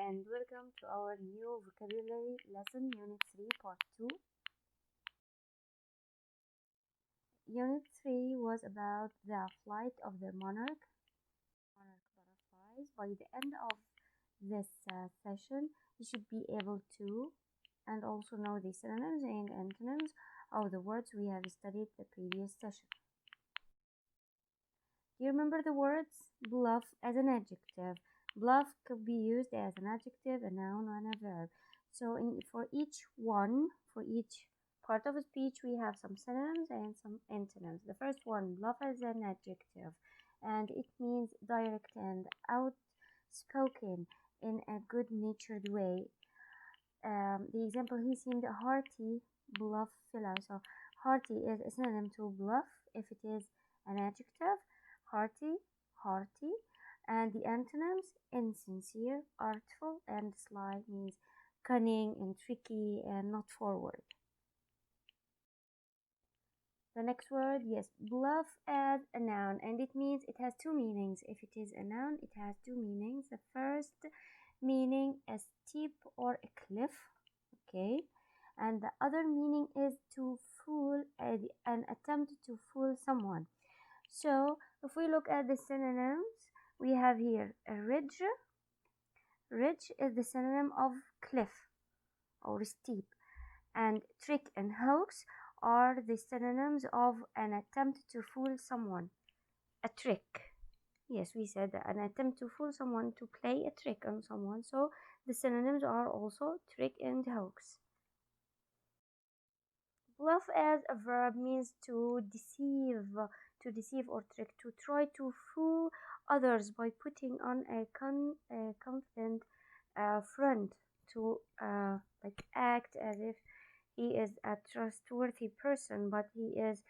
and welcome to our new vocabulary lesson, Unit 3, Part 2. Unit 3 was about the flight of the monarch butterflies. By the end of this session, you should be able to and also know the synonyms and antonyms of the words we have studied the previous session. Do you remember the words? Bluff as an adjective. Bluff could be used as an adjective, a noun, and a verb. So for each part of a speech, we have some synonyms and some antonyms. The first one, bluff as an adjective, and it means direct and outspoken in a good-natured way. The example, he seemed a hearty bluff fellow. So hearty is a synonym to bluff if it is an adjective. Hearty, and the antonyms, insincere, artful, and sly means cunning and tricky and not forward. The next word, yes, bluff as a noun, and it means it has two meanings. If it is a noun, it has two meanings. The first meaning is steep or a cliff, okay, and the other meaning is to fool, an attempt to fool someone. So if we look at the synonyms, we have here a ridge. Ridge is the synonym of cliff or steep, and trick and hoax are the synonyms of an attempt to fool someone. A trick. Yes, we said that, an attempt to fool someone, to play a trick on someone. So the synonyms are also trick and hoax. Bluff as a verb means to deceive or trick, to try to fool others by putting on a confident front, to like act as if he is a trustworthy person, but he is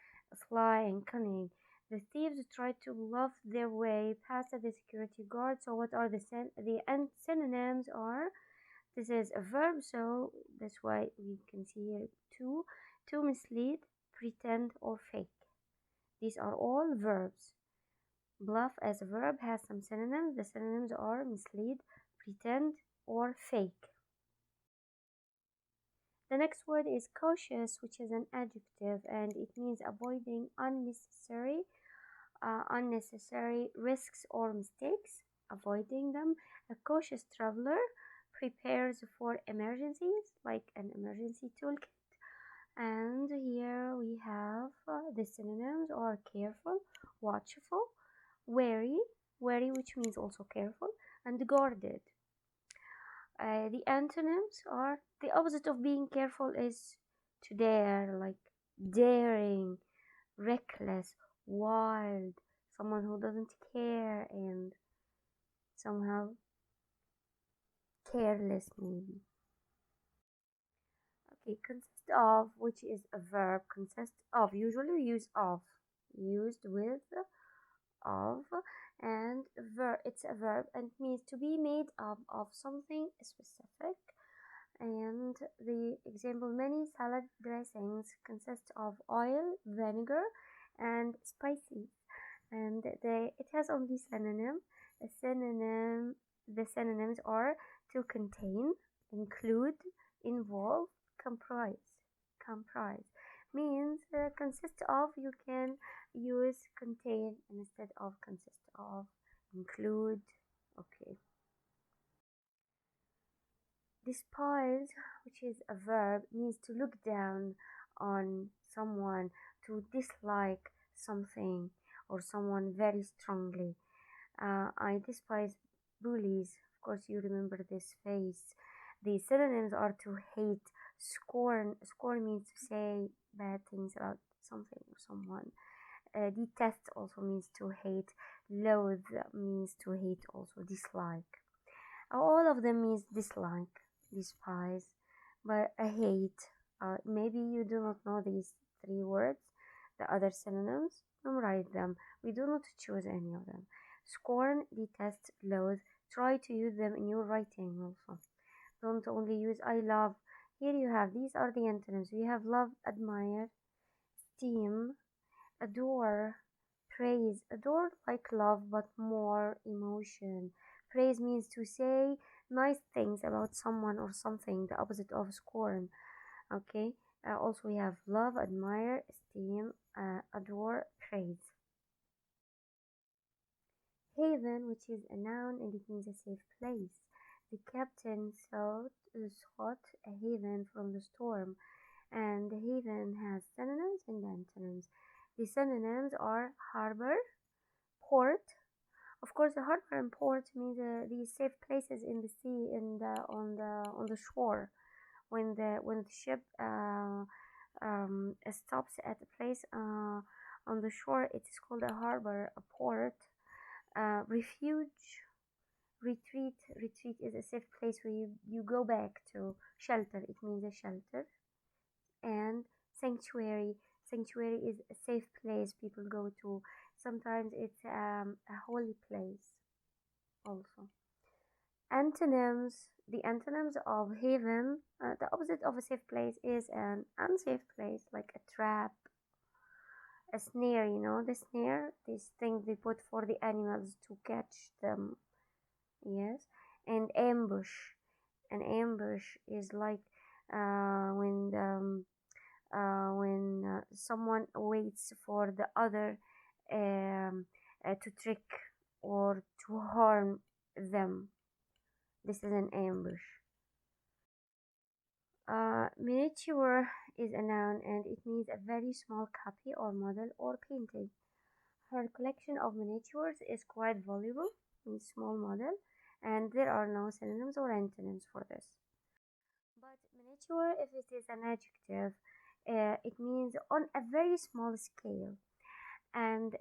sly and cunning. The thieves try to bluff their way past the security guard. So what are the synonyms are? This is a verb, so that's why we can see here to mislead, pretend, or fake. These are all verbs. Bluff as a verb has some synonyms. The synonyms are mislead, pretend, or fake. The next word is cautious, which is an adjective, and it means avoiding unnecessary risks or mistakes, avoiding them. A cautious traveler prepares for emergencies, like an emergency toolkit. And here we have the synonyms are careful, watchful, wary, which means also careful, and guarded. The antonyms are, the opposite of being careful is to dare, like daring, reckless, wild, someone who doesn't care, and somehow careless maybe. Okay, consist of, which is a verb, consist of, usually we use of, used with of, and it's a verb and means to be made up of something specific. And the example, many salad dressings consist of oil, vinegar, and spices, and it has only synonym. The synonyms are to contain, include, involve, comprise. Means consist of, you can use contain instead of consist of, include. Okay. Despise, which is a verb, means to look down on someone, to dislike something or someone very strongly. I despise bullies. Of course, you remember this face. The synonyms are to hate, scorn. Scorn means to say bad things about something or someone. Detest also means to hate. Loathe means to hate also. Dislike. All of them means dislike, despise, but hate. Maybe you do not know these three words. The other synonyms, memorize them. We do not choose any of them. Scorn, detest, loathe. Try to use them in your writing also. Don't only use I love. Here you have, these are the antonyms. We have love, admire, esteem, adore, praise. Adore like love, but more emotion. Praise means to say nice things about someone or something, the opposite of scorn. Okay. Also, we have love, admire, esteem, adore, praise. Haven, which is a noun and it means a safe place. The captain sought a haven from the storm, and the haven has synonyms and antonyms. The synonyms are harbor, port. Of course, the harbor and port means these safe places in the sea and on the shore. When the ship stops at a place on the shore, it is called a harbor, a port. Refuge, retreat is a safe place where you go back to. Shelter, it means a shelter. And sanctuary, sanctuary is a safe place people go to. Sometimes it's a holy place also. Antonyms, the antonyms of haven, the opposite of a safe place is an unsafe place, like a trap, a snare, the snare, this thing they put for the animals to catch them. Yes. And ambush, an ambush is like when someone waits for the other to trick or to harm them. This is an ambush. Miniature is a noun and it means a very small copy or model or painting. Her collection of miniatures is quite valuable, in small model, and there are no synonyms or antonyms for this. But miniature, if it is an adjective, it means on a very small scale. And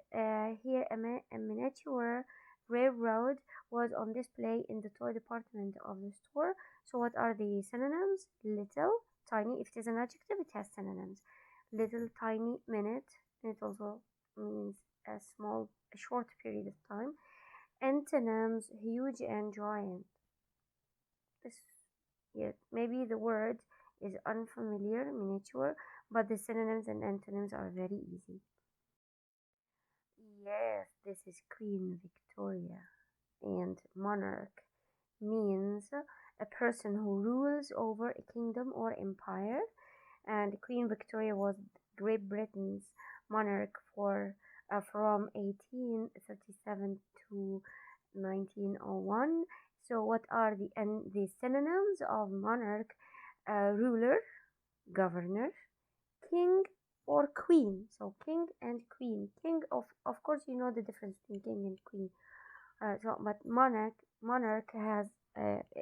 here a miniature railroad was on display in the toy department of the store. So what are the synonyms? Little, tiny. If it is an adjective, it has synonyms. Little, tiny, minute. And it also means a short period of time. Antonyms, huge and giant. This, yeah, maybe the word is unfamiliar, miniature, but the synonyms and antonyms are very easy. Yes, this is Queen Victoria. And monarch means a person who rules over a kingdom or empire. And Queen Victoria was Great Britain's monarch from 1837 to 1901. So, what are the synonyms of monarch? Ruler, governor, king, or queen. So king and queen. King, of course you know the difference between king and queen. But monarch has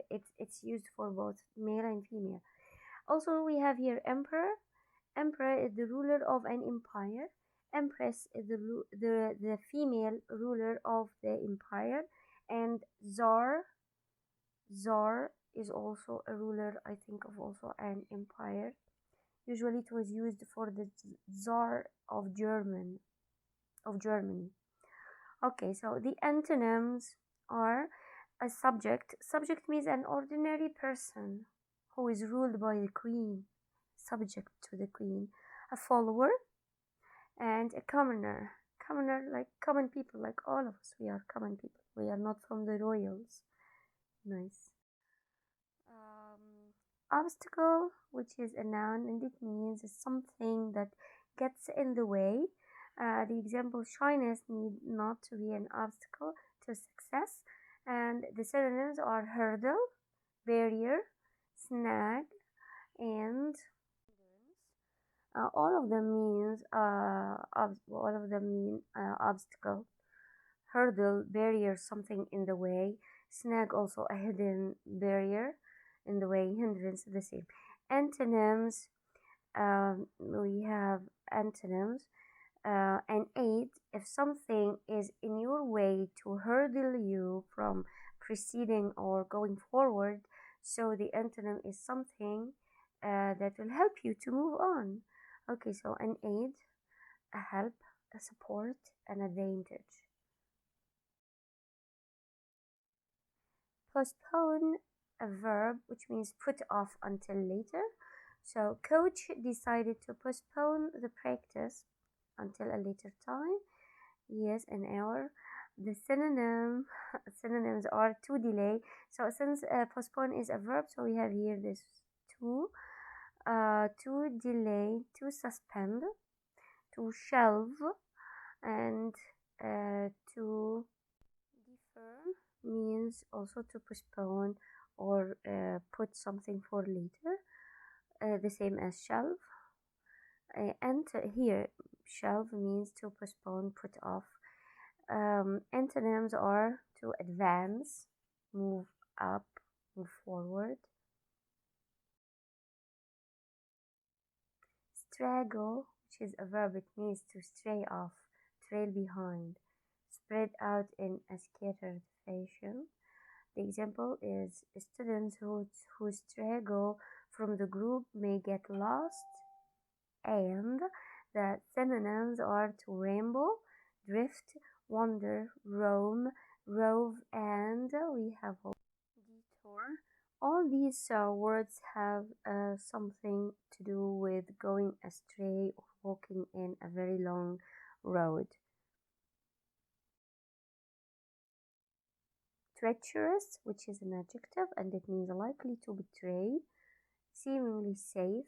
it's used for both male and female. Also we have here emperor. Emperor is the ruler of an empire. Empress is the female ruler of the empire. And czar is also a ruler, I think, of also an empire. Usually it was used for the Tsar of Germany. Okay, so the antonyms are a subject. Subject means an ordinary person who is ruled by the queen, subject to the queen. A follower and a commoner. Commoner, like common people, like all of us. We are common people. We are not from the royals. Nice. Obstacle, which is a noun and it means something that gets in the way. The example shyness need not to be an obstacle to success, and the synonyms are hurdle, barrier, snag, and all of them mean obstacle. Hurdle, barrier, something in the way. Snag, also a hidden barrier in the way. Hindrance, the same. Antonyms, we have antonyms. An aid, if something is in your way to hurdle you from proceeding or going forward, so the antonym is something that will help you to move on. Okay, so an aid, a help, a support, an advantage. Postpone, a verb which means put off until later. So coach decided to postpone the practice until a later time. Yes, an hour. The synonyms are to delay. So since postpone is a verb, so we have here this to delay, to suspend, to shelve, and to defer means also to postpone or put something for later, the same as shelve. And here, shelve means to postpone, put off. Antonyms are to advance, move up, move forward. Straggle, which is a verb, it means to stray off, trail behind, spread out in a scattered fashion. The example is students who straggle from the group may get lost, and the synonyms are to ramble, drift, wander, roam, rove, and we have detour. All these words have something to do with going astray or walking in a very long road. Treacherous, which is an adjective and it means likely to betray, seemingly safe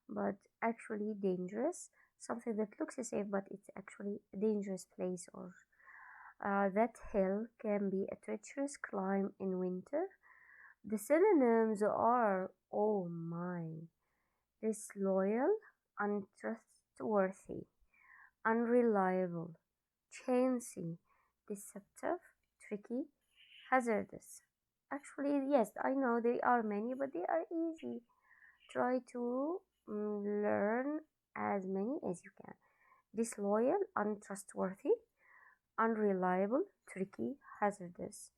but actually dangerous, something that looks safe but it's actually a dangerous place, or that hill can be a treacherous climb in winter. The synonyms are oh my, disloyal, untrustworthy, unreliable, chancy, deceptive, tricky, hazardous. Actually, yes, I know they are many, but they are easy. Try to learn as many as you can. Disloyal, untrustworthy, unreliable, tricky, hazardous.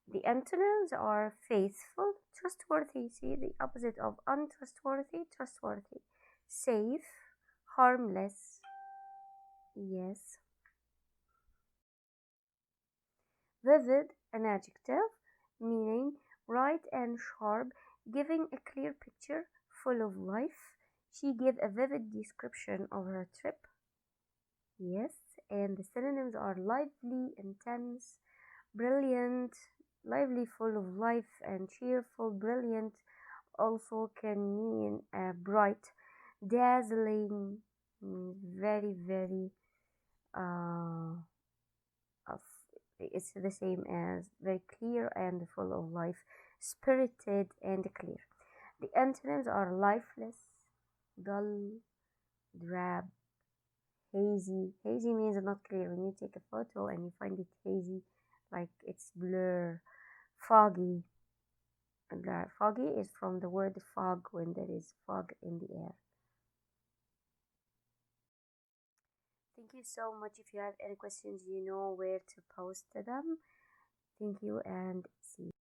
The antonyms are faithful, trustworthy. See the opposite of untrustworthy, trustworthy. Safe, harmless. Yes. Vivid, an adjective, meaning bright and sharp, giving a clear picture, full of life. She gave a vivid description of her trip. Yes, and the synonyms are lively, intense, brilliant. Lively, full of life, and cheerful. Brilliant also can mean bright, dazzling, very, very uh, of it's the same as very clear and full of life, spirited and clear. The antonyms are lifeless, dull, drab, hazy. Hazy means not clear. When you take a photo and you find it hazy, like it's blur. Foggy. And foggy is from the word fog, when there is fog in the air. Thank you so much. If you have any questions, you know where to post them. Thank you and see you.